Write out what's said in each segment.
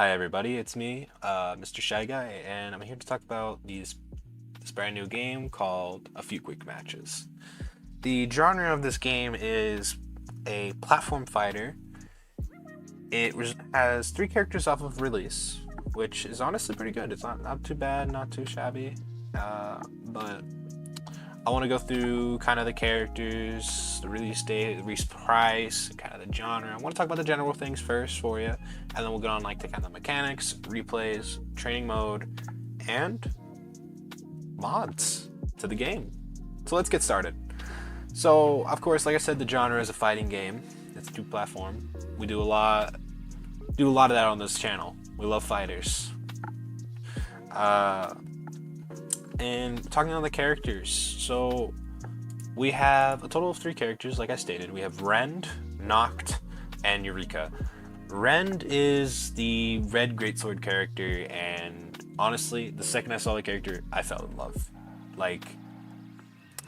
Hi everybody, it's me, Mr. ShyGuy, and I'm here to talk about this brand new game called A Few Quick Matches. The genre of this game is a platform fighter. Has three characters off of release, which is honestly pretty good. It's not too bad, not too shabby, but I want to go through kind of the characters, the release date, the release price, kind of the genre. I want to talk about the general things first for you, and then we'll get on like the kind of mechanics, replays, training mode, and mods to the game. So let's get started. So of course, like I said, the genre is a fighting game. It's two platform. We do a lot of that on this channel. We love fighters. And talking on the characters, so we have a total of three characters, like I stated. We have Rend, Noct, and Eureka. Rend is the red greatsword character, and honestly, the second I saw the character, I fell in love. Like,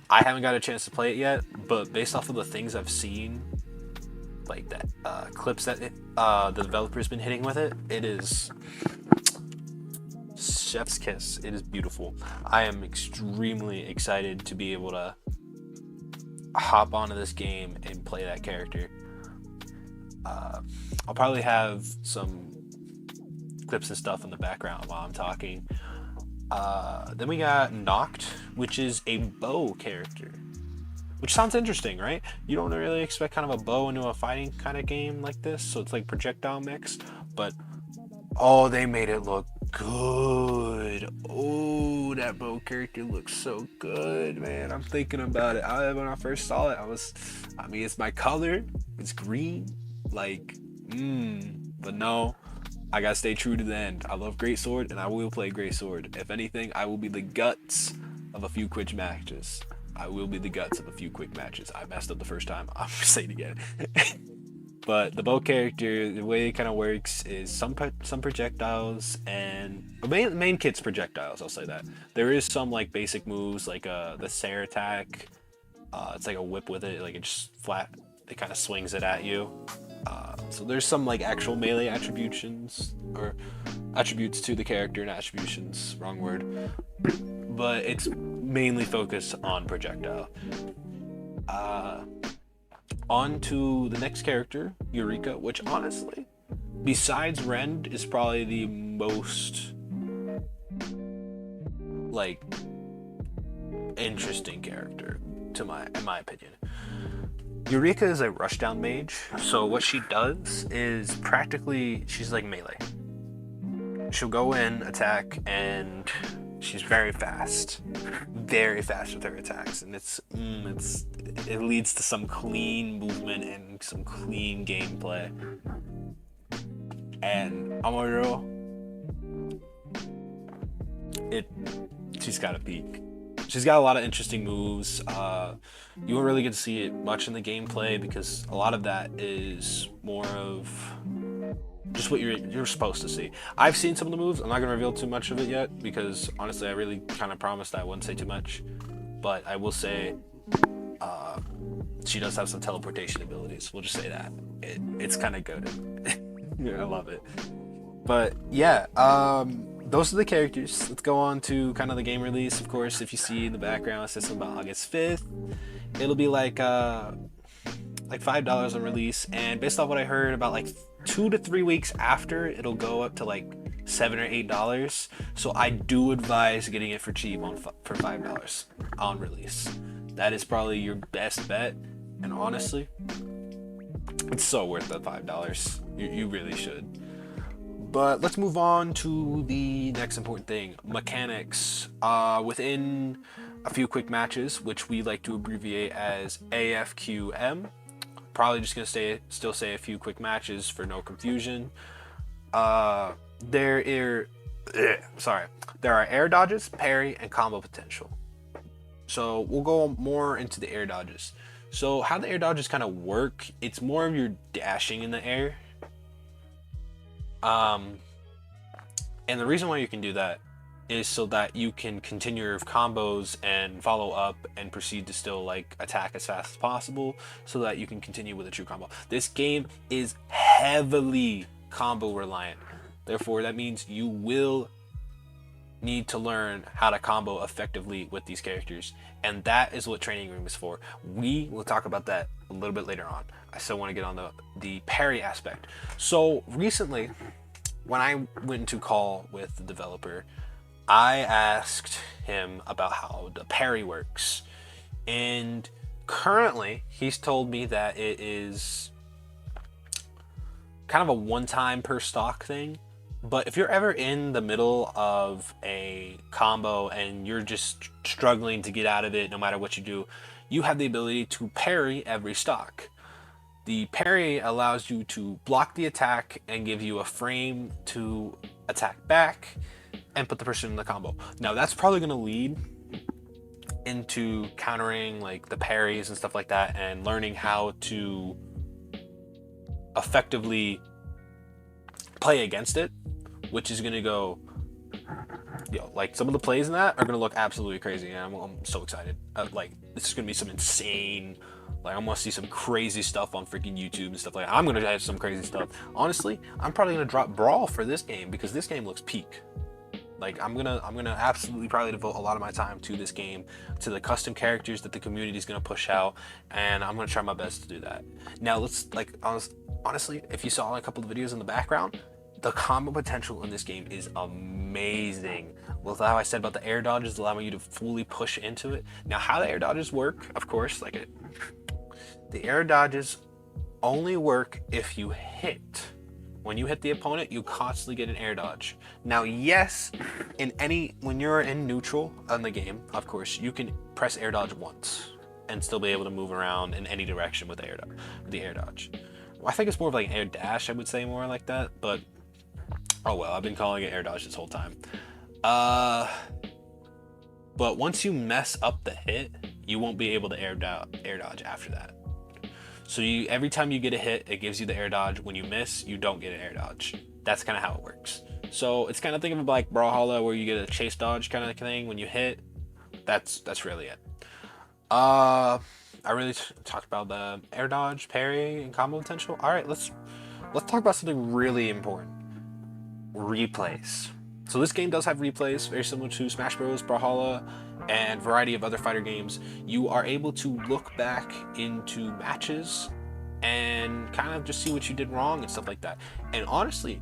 I haven't got a chance to play it yet, but based off of the things I've seen, like that clips that the developer's been hitting with it, it is chef's kiss. It is beautiful. I am extremely excited to be able to hop onto this game and play that character. I'll probably have some clips and stuff in the background while I'm talking. Then we got Noct, which is a bow character, which sounds interesting, right? You don't really expect kind of a bow into a fighting kind of game like this, so it's like projectile mix, but oh, they made it look good. Oh, that bow character looks so good, man. I'm thinking about it. When I first saw it, I mean, it's my color. It's green. Like, but no, I gotta stay true to the end. I love Greatsword, and I will play Greatsword. If anything, I will be the guts of a few quick matches. I will be the guts of a few quick matches. I messed up the first time. I'm gonna say it again. But the bow character, the way it kind of works is some projectiles, and the main kit's projectiles. I'll say that there is some like basic moves like the Sarah attack. It's like a whip with it, like it just flat. It kind of swings it at you. So there's some like actual melee attributions or attributes to the character, not attributions, wrong word. But it's mainly focused on projectile. On to the next character, Eureka, which honestly, besides Rend, is probably the most like interesting character in my opinion. Eureka is a rushdown mage, so what she does is practically she's like melee. She'll go in, attack, and she's very fast with her attacks, and it leads to some clean movement and some clean gameplay. And Amaro, she's got a peak. She's got a lot of interesting moves. You won't really get to see it much in the gameplay because a lot of that is more of just what you're supposed to see. I've seen some of the moves. I'm not gonna reveal too much of it yet because honestly, I really kind of promised I wouldn't say too much. But I will say, she does have some teleportation abilities. We'll just say that it's kind of good. Yeah, I love it. But yeah, those are the characters. Let's go on to kind of the game release. Of course, if you see in the background, it says something about August 5th. It'll be like $5 on release, and based off what I heard, about like 2 to 3 weeks after, it'll go up to like $7 or $8. So I do advise getting it for cheap for $5 on release. That is probably your best bet, and honestly, it's so worth the $5. You really should. But let's move on to the next important thing, mechanics. Within a few quick matches, which we like to abbreviate as AFQM. Probably just gonna still say a few quick matches for no confusion. There are air dodges, parry, and combo potential. So we'll go more into the air dodges. So how the air dodges kind of work, it's more of your dashing in the air. And the reason why you can do that is so that you can continue your combos and follow up and proceed to still like attack as fast as possible so that you can continue with a true combo. This game is heavily combo reliant. Therefore, that means you will need to learn how to combo effectively with these characters, and that is what training room is for. We will talk about that a little bit later on. I still want to get on the parry aspect. So recently, when I went into call with the developer, I asked him about how the parry works, and currently he's told me that it is kind of a one-time per stock thing. But if you're ever in the middle of a combo and you're just struggling to get out of it no matter what you do, you have the ability to parry every stock. The parry allows you to block the attack and give you a frame to attack back and put the person in the combo. Now that's probably going to lead into countering like the parries and stuff like that, and learning how to effectively play against it, which is going to go, like some of the plays in that are going to look absolutely crazy, and I'm so excited. Like this is going to be some insane, like I'm going to see some crazy stuff on freaking YouTube and stuff like that. I'm going to have some crazy stuff. Honestly, I'm probably going to drop Brawl for this game because this game looks peak. Like I'm gonna absolutely probably devote a lot of my time to this game, to the custom characters that the community is gonna push out, and I'm gonna try my best to do that. Now let's honestly, if you saw a couple of videos in the background, the combo potential in this game is amazing. With how I said about the air dodges allowing you to fully push into it. Now how the air dodges work, of course, the air dodges only work if you hit. When you hit the opponent, you constantly get an air dodge. Now, yes, when you're in neutral on the game, of course, you can press air dodge once and still be able to move around in any direction with the air dodge. Well, I think it's more of like an air dash, I would say, more like that, but oh well, I've been calling it air dodge this whole time. But once you mess up the hit, you won't be able to air dodge after that. So every time you get a hit, it gives you the air dodge. When you miss, you don't get an air dodge. That's kind of how it works. So it's kind of think of it like brawlhalla, where you get a chase dodge kind of thing when you hit. That's really it. I really talked about the air dodge, parry, and combo potential. All right, let's talk about something really important. Replays. So this game does have replays, very similar to Smash Bros, Brawlhalla, and a variety of other fighter games. You are able to look back into matches and kind of just see what you did wrong and stuff like that. And honestly,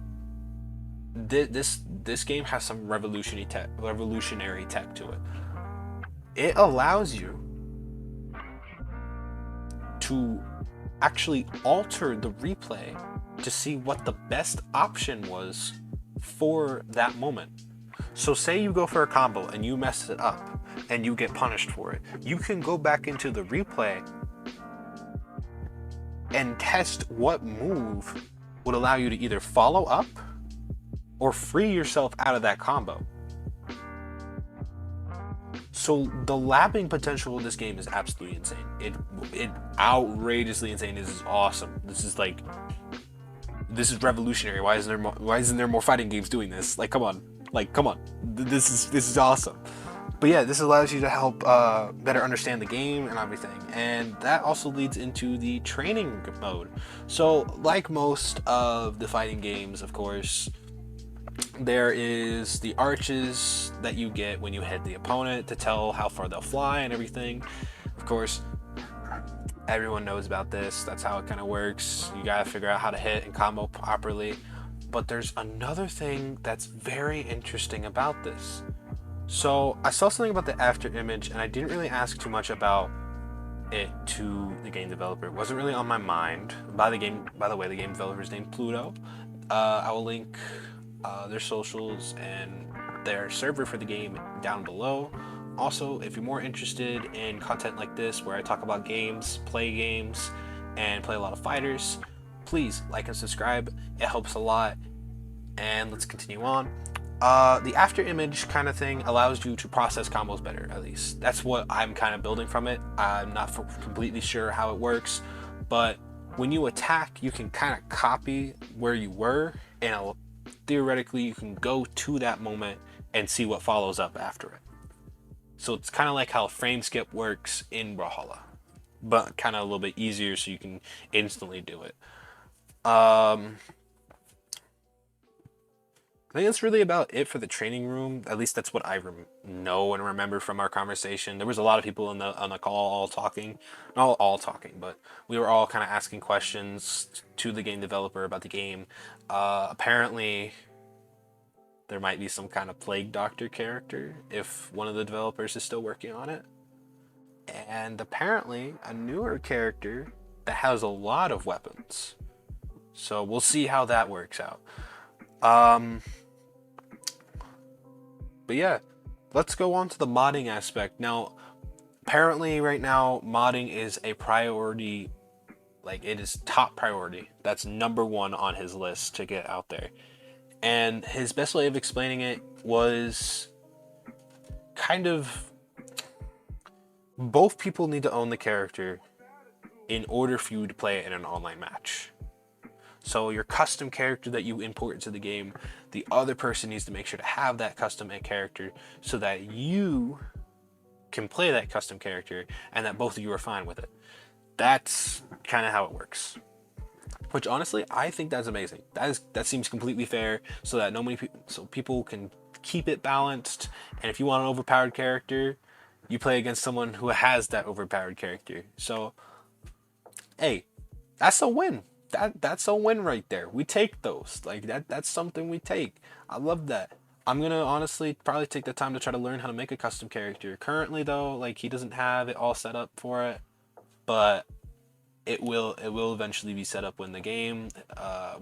this game has some revolutionary tech to it. It allows you to actually alter the replay to see what the best option was for that moment. So say you go for a combo and you mess it up and you get punished for it. You can go back into the replay and test what move would allow you to either follow up or free yourself out of that combo. So the lapping potential of this game is absolutely insane. It outrageously insane. This is awesome. This is revolutionary. Why isn't there more fighting games doing this? Like, come on. This is awesome. But yeah, this allows you to help better understand the game and everything. And that also leads into the training mode. So like most of the fighting games, of course, there is the arches that you get when you hit the opponent to tell how far they'll fly and everything. Of course, everyone knows about this. That's how it kind of works. You gotta figure out how to hit and combo properly. But there's another thing that's very interesting about this. So I saw something about the after image, and I didn't really ask too much about it to the game developer. It wasn't really on my mind. By the way, the game developer is named Pluto. I will link their socials and their server for the game down below. Also, if you're more interested in content like this, where I talk about games, play games, and play a lot of fighters, please like and subscribe. It helps a lot. And let's continue on. The after image kind of thing allows you to process combos better, at least. That's what I'm kind of building from it. I'm not completely sure how it works, but when you attack, you can kind of copy where you were, and theoretically you can go to that moment and see what follows up after it. So it's kind of like how frame skip works in Brawlhalla, but kind of a little bit easier, so you can instantly do it. I think that's really about it for the training room. At least that's what I know and remember from our conversation. There was a lot of people on the call all talking, not all talking, but we were all kind of asking questions to the game developer about the game. Apparently, there might be some kind of plague doctor character if one of the developers is still working on it, and apparently a newer character that has a lot of weapons. So we'll see how that works out. Um, but yeah, let's go on to the modding aspect. Now, apparently right now modding is a priority, like it is top priority. That's number one on his list to get out there. And his best way of explaining it was kind of both people need to own the character in order for you to play it in an online match. So your custom character that you import into the game, the other person needs to make sure to have that custom character so that you can play that custom character and that both of you are fine with it. That's kind of how it works. Which honestly, I think that's amazing. That seems completely fair, so that so people can keep it balanced. And if you want an overpowered character, you play against someone who has that overpowered character. So, hey, that's a win. That's a win right there. We take those. Like that's something we take. I love that. I'm gonna honestly probably take the time to try to learn how to make a custom character. Currently though, like he doesn't have it all set up for it, but it will eventually be set up when the game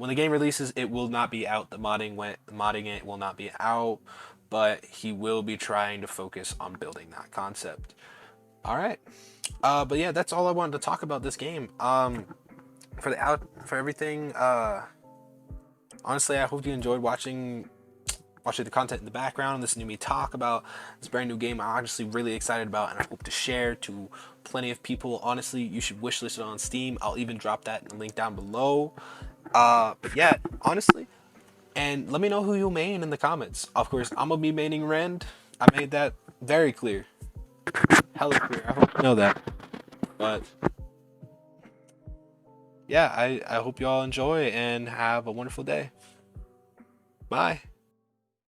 releases. It will not be out. Modding it will not be out, but he will be trying to focus on building that concept. All right. But yeah, that's all I wanted to talk about this game. For everything. Honestly, I hope you enjoyed watching the content in the background and listening to me talk about this brand new game I'm honestly really excited about, and I hope to share to plenty of people. Honestly, you should wishlist it on Steam. I'll even drop that link down below. But yeah, honestly, and let me know who you main in the comments. Of course, I'm gonna be maining Rend. I made that very clear, hella clear. I hope you know that. But yeah, I hope you all enjoy and have a wonderful day. Bye.